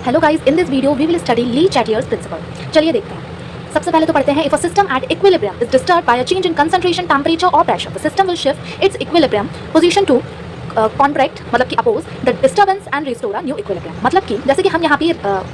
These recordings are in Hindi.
Hello guys, in this video we will study Le Chatelier's principle. चलिए देखते हैं। सबसे पहले तो पढ़ते हैं, if a system at equilibrium is disturbed by a change in concentration, temperature और pressure, the system will shift its equilibrium position to contract, मतलब कि oppose the disturbance and restore a new equilibrium. मतलब कि जैसे कि हम यहाँ पे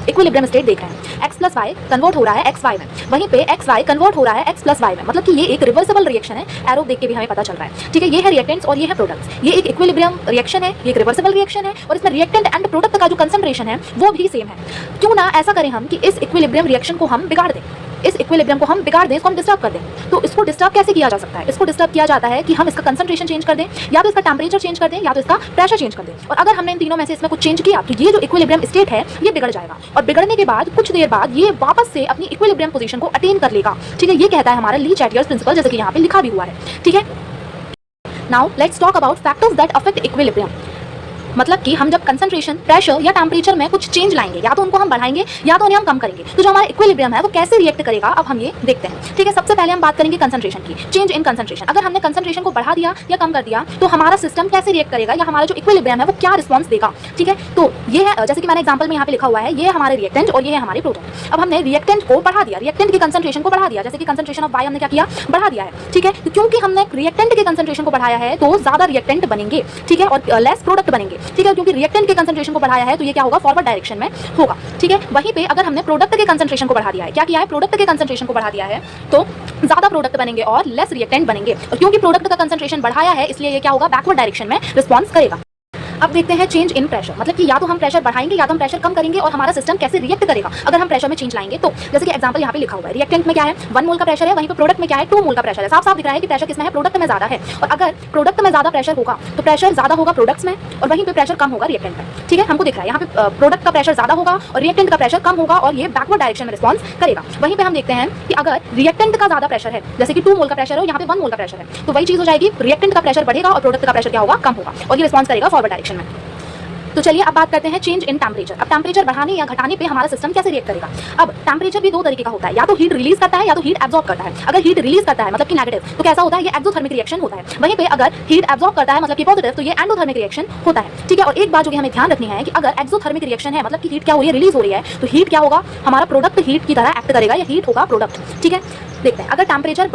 इक्विलिब्रियम स्टेट देख रहे हैं, एक्स प्लस वाई कन्वर्ट हो रहा है एक्स वाई में, वहीं पे एक्स वाई कन्वर्ट हो रहा है एक्स प्लस वाई में। मतलब कि ये एक रिवर्सिबल रिएक्शन है। एरो देख के भी हमें पता चल रहा है, ठीक है। ये है रिएक्टेंट्स और ये है प्रोडक्ट्स। ये एक इक्विलिब्रियम रिएक्शन है, ये एक रिवर्सिबल रिएक्शन है और इसमें रिएक्टेंट एंड प्रोडक्ट का जो कंसंट्रेशन है वो भी सेम है। क्यों ना ऐसा करें हम कि इस इक्विलिब्रियम रिएक्शन को हम बिगाड़ दें, इस इक्विलिब्रियम को हम बिगाड़ दें, इसको हम डिस्टर्ब कर दें। तो इसको डिस्टर्ब कैसे किया जा सकता है? इसको डिस्टर्ब किया जाता है कि हम इसका कंसंट्रेशन चेंज कर दें, या तो इसका टेंपरेचर चेंज कर दें, या तो इसका प्रेशर चेंज कर दें। और अगर हमने इन तीनों में से इसमें कुछ चेंज किया तो ये जो इक्विलिब्रियम स्टेट है ये बिगड़ जाएगा, और बिगड़ने के बाद कुछ देर बाद ये वापस से अपनी इक्विलिब्रियम पोजीशन को अटेन कर लेगा, ठीक है। ये कहता है हमारा ली चैटियर्स प्रिंसिपल, जैसे कि यहाँ पे लिखा भी हुआ है, ठीक है। Now let's talk about factors that affect equilibrium. मतलब कि हम जब कंसंट्रेशन, प्रेशर या टेंपरेचर में कुछ चेंज लाएंगे, या तो उनको हम बढ़ाएंगे या तो उन्हें हम कम करेंगे, तो जो हमारा इक्विलिब्रियम है वो कैसे रिएक्ट करेगा, अब हम ये देखते हैं, ठीक है। सबसे पहले हम बात करेंगे कंसंट्रेशन की, चेंज इन कंसंट्रेशन। अगर हमने कंसंट्रेशन को बढ़ा दिया या कम कर दिया तो हमारा सिस्टम कैसे रिएक्ट करेगा, या हमारा जो इक्विलिब्रियम है वो क्या रिस्पॉन्स देगा, ठीक है। तो ये है, जैसे कि मैंने एग्जाम्पल में यहाँ पे लिखा हुआ है, ये हमारे रिएक्टेंट और ये है हमारे प्रोडक्ट। अब हमने रिएक्टेंट को बढ़ा दिया, रिएक्टेंट की कंसंट्रेशन को बढ़ा दिया, जैसे कि कंसंट्रेशन ऑफ वाई हमने क्या किया, बढ़ा दिया है, ठीक है। तो क्योंकि हमने रिएक्टेंट के कंसंट्रेशन को बढ़ाया है तो ज्यादा रिएक्टेंट बनेंगे, ठीक है, और लेस प्रोडक्ट बनेंगे, ठीक है। क्योंकि रिएक्टेंट के कंसंट्रेशन को बढ़ाया है तो ये क्या होगा, फॉरवर्ड डायरेक्शन में होगा, ठीक है। वहीं पे अगर हमने प्रोडक्ट के कंसंट्रेशन को बढ़ा दिया है, क्या किया है, प्रोडक्ट के कंसंट्रेशन को बढ़ा दिया है, तो ज्यादा प्रोडक्ट बनेंगे और लेस रिएक्टेंट बनेंगे। और क्योंकि प्रोडक्ट का कंसंट्रेशन बढ़ाया है इसलिए ये क्या होगा, बैकवर्ड डायरेक्शन में रिस्पॉन्स करेगा। अब देखते हैं चेंज इन प्रेशर, मतलब कि या तो हम प्रेशर बढ़ाएंगे या तो हम प्रेशर कम करेंगे, और हमारा सिस्टम कैसे रिएक्ट करेगा अगर हम प्रेशर में चेंज लाएंगे। तो जैसे कि एग्जांपल यहाँ पे लिखा हुआ है, रिएक्टेंट में क्या है 1 मोल का प्रेशर है, वहीं पे प्रोडक्ट में क्या है 2 मोल का प्रेशर है। साफ साफ दिख रहा है कि प्रेशर किसमें है, प्रोडक्ट में ज्यादा है। और अगर प्रोडक्ट में ज्यादा प्रेशर होगा तो प्रेशर ज्यादा होगा प्रोडक्ट्स में, और वहीं पे प्रेशर कम होगा रिएक्टेंट में, ठीक है। हमको दिख रहा है यहाँ पे प्रोडक्ट का प्रेशर ज्यादा होगा और रिएक्टेंट का प्रेशर कम होगा, और ये बैकवर्ड डायरेक्शन में रिस्पॉन्स करेगा। वहीं पे हम देखते हैं कि अगर रिएक्टेंट का ज्यादा प्रेशर है, जैसे कि 2 मोल का प्रेशर है, यहाँ पे 1 मोल का प्रेशर है, तो वही चीज हो जाएगी, रिएक्टेंट का प्रेशर बढ़ेगा और प्रोडक्ट का प्रेशर क्या होगा, कम होगा, और ये रिस्पॉन्स करेगा फॉरवर्ड डायरेक्शन में। तो चलिए अब बात करते हैं चेंज इन टेंपरेचर। अब टेंपरेचर बढ़ाने या घटाने पे हमारा सिस्टम कैसे रिएक्ट करेगा। अब टेंपरेचर भी दो तरीके का होता है, या तो हीट रिलीज करता है या तो हीट एब्जॉर्ब करता है। अगर हीट रिलीज करता है मतलब कि नेगेटिव, तो कैसा होता है, ये एक्सोथर्मिक रिएक्शन होता है। वहीं पे अगर हीट एब्जॉर्ब करता है मतलब कि पॉजिटिव, तो ये एंडोथर्मिक रिएक्शन होता है, ठीक है। और एक बात जो कि हमें ध्यान रखनी है कि अगर एक्सोथर्मिक रिएक्शन है मतलब कि हीट क्या हो रही है, रिलीज हो रही है, तो हीट क्या होगा, हमारा प्रोडक्ट हीट की तरह एक्ट करेगा, या हीट होगा प्रोडक्ट, ठीक है। देखते हैं, अगर टेंपरेचर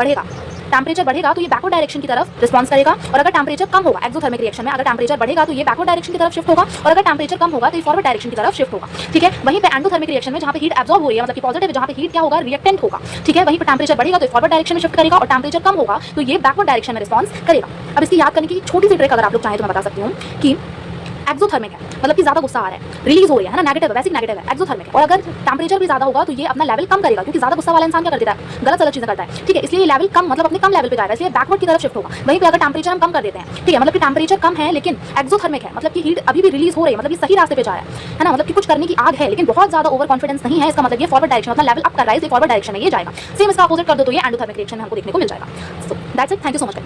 बढ़ेगा तो ये बैकवर्ड डायरेक्शन की तरफ रिस्पॉन्स करेगा, और अगर टेंपरेचर कम होगा, एक्सोथर्मिक रिएक्शन में अगर टेंपरेचर बढ़ेगा तो ये बैकवर्ड डायरेक्शन की तरफ शिफ्ट होगा, और अगर टेंपरेचर कम होगा तो ये फॉरवर्ड डायरेक्शन की तरफ शिफ्ट होगा, ठीक है। वहीं पे एंडोथर्मिक रिएक्शन में जहां पे हीट एब्जॉर्ब हो रही है मतलब कि पॉजिटिव, जहां पे हीट क्या होगा, रिएक्टेंट होगा, ठीक है। वहीं पे टेंपरेचर बढ़ेगा तो फॉरवर्ड डायरेक्शन में शिफ्ट करेगा, और टेंपरेचर कम होगा तो ये बैकवर्ड डायरेक्शन में रिस्पॉन्स करेगा। अब इसकी याद करने की छोटी सी ट्रिक अगर आप लोग चाहें तो मैं बता सकती हूँ कि एक्सोथर्मिक है मतलब कि ज्यादा गुस्सा आ रहा है, रिलीज हो रही है ना, नेगेटिव है, बेसिक नेगेटिव है, एक्सोथर्मिक है। और अगर टेंपरेचर भी ज्यादा होगा तो ये अपना लेवल कम करेगा, क्योंकि ज्यादा गुस्सा वाला इंसान क्या कर देता है, गलत चीजें करता है, ठीक है। इसलिए ये लेवल कम मतलब अपने कम लेवल पे जाएगा, इसलिए बैकवर्ड की तरफ शिफ्ट होगा। वहीं पे अगर टेंपरेचर हम कम कर देते हैं, ठीक है, मतलब कि टेंपरेचर कम है लेकिन एक्सोथर्मिक है, मतलब कि हीट अभी भी रिलीज हो रही है, मतलब ये सही रास्ते पे जा रहा है ना, मतलब कि कुछ करने की आग है लेकिन बहुत ज्यादा ओवर कॉन्फिडेंस नहीं है, इसका मतलब ये फॉरवर्ड डायरेक्शन अपना लेवल अप कर रहा है, इसलिए फॉरवर्ड डायरेक्शन में ये जाएगा। सेम इसका अपोजिट कर दो तो ये एंडोथर्मिक रिएक्शन में हमको देखने को मिल जाएगा। So that's it, thank you so much.